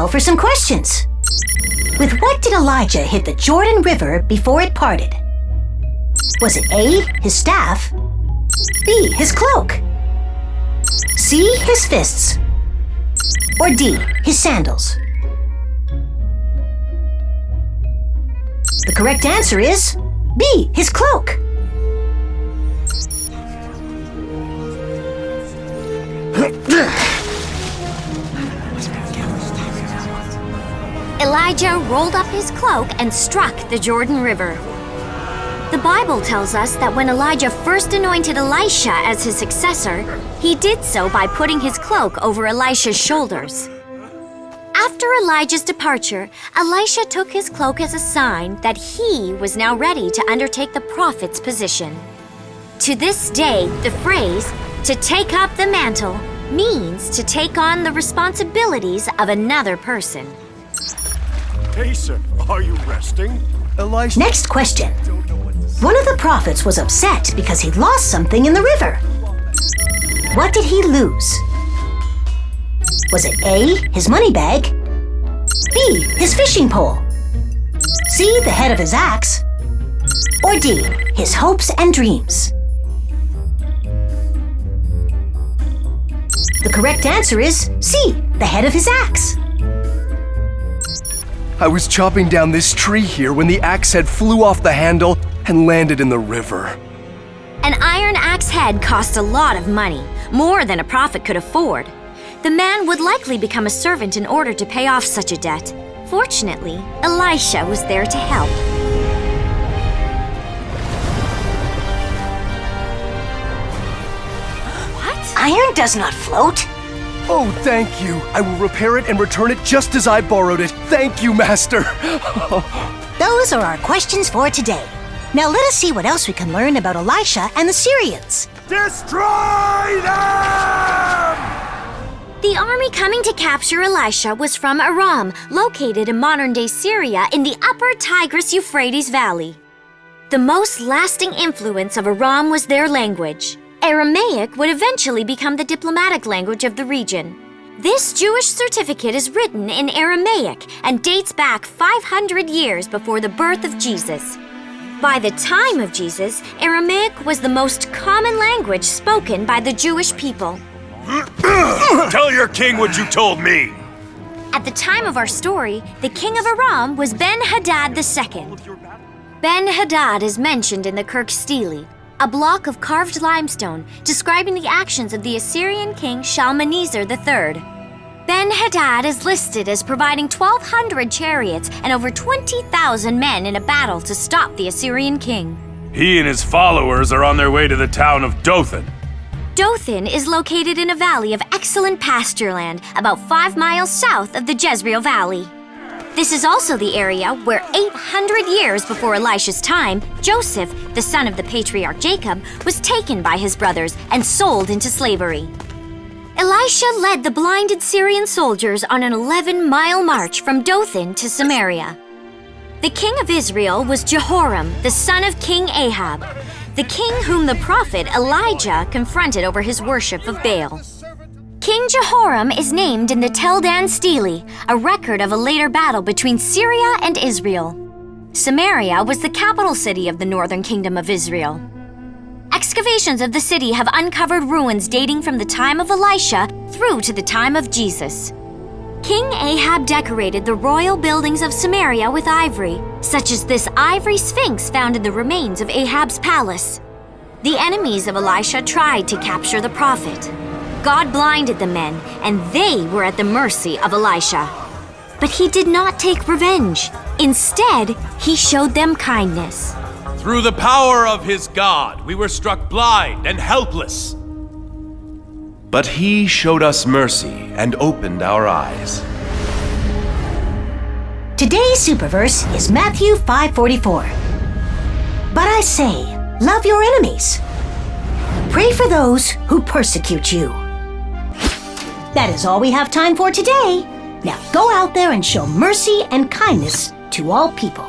for some questions. With what did Elijah hit the Jordan River before it parted? Was it A, his staff, B, his cloak, C, his fists, or D, his sandals? The correct answer is B, his cloak. Elijah rolled up his cloak and struck the Jordan River. The Bible tells us that when Elijah first anointed Elisha as his successor, he did so by putting his cloak over Elisha's shoulders. After Elijah's departure, Elisha took his cloak as a sign that he was now ready to undertake the prophet's position. To this day, the phrase, "to take up the mantle," means to take on the responsibilities of another person. Hey, sir, are you resting? Elisha. Next question. One of the prophets was upset because he lost something in the river. What did he lose? Was it A, his money bag, B, his fishing pole, C, the head of his axe, or D, his hopes and dreams? The correct answer is C, the head of his axe. I was chopping down this tree here when the axe head flew off the handle and landed in the river. An iron axe head cost a lot of money, more than a prophet could afford. The man would likely become a servant in order to pay off such a debt. Fortunately, Elisha was there to help. What? Iron does not float. Oh, thank you. I will repair it and return it just as I borrowed it. Thank you, Master. Those are our questions for today. Now let us see what else we can learn about Elisha and the Syrians. Destroy them! The army coming to capture Elisha was from Aram, located in modern-day Syria in the upper Tigris-Euphrates Valley. The most lasting influence of Aram was their language. Aramaic would eventually become the diplomatic language of the region. This Jewish certificate is written in Aramaic and dates back 500 years before the birth of Jesus. By the time of Jesus, Aramaic was the most common language spoken by the Jewish people. Tell your king what you told me! At the time of our story, the king of Aram was Ben-Hadad II. Ben-Hadad is mentioned in the Kirk Stele, a block of carved limestone describing the actions of the Assyrian king Shalmaneser III. Ben-Hadad is listed as providing 1,200 chariots and over 20,000 men in a battle to stop the Assyrian king. He and his followers are on their way to the town of Dothan. Dothan is located in a valley of excellent pasture land about 5 miles south of the Jezreel Valley. This is also the area where 800 years before Elisha's time, Joseph, the son of the patriarch Jacob, was taken by his brothers and sold into slavery. Elisha led the blinded Syrian soldiers on an 11-mile march from Dothan to Samaria. The king of Israel was Jehoram, the son of King Ahab, the king whom the prophet Elijah confronted over his worship of Baal. King Jehoram is named in the Tel Dan Stele, a record of a later battle between Syria and Israel. Samaria was the capital city of the northern kingdom of Israel. Excavations of the city have uncovered ruins dating from the time of Elisha through to the time of Jesus. King Ahab decorated the royal buildings of Samaria with ivory, such as this ivory sphinx found in the remains of Ahab's palace. The enemies of Elisha tried to capture the prophet. God blinded the men, and they were at the mercy of Elisha. But he did not take revenge. Instead, he showed them kindness. Through the power of his God, we were struck blind and helpless. But he showed us mercy and opened our eyes. Today's superverse is Matthew 5:44. But I say, love your enemies. Pray for those who persecute you. That is all we have time for today. Now go out there and show mercy and kindness to all people.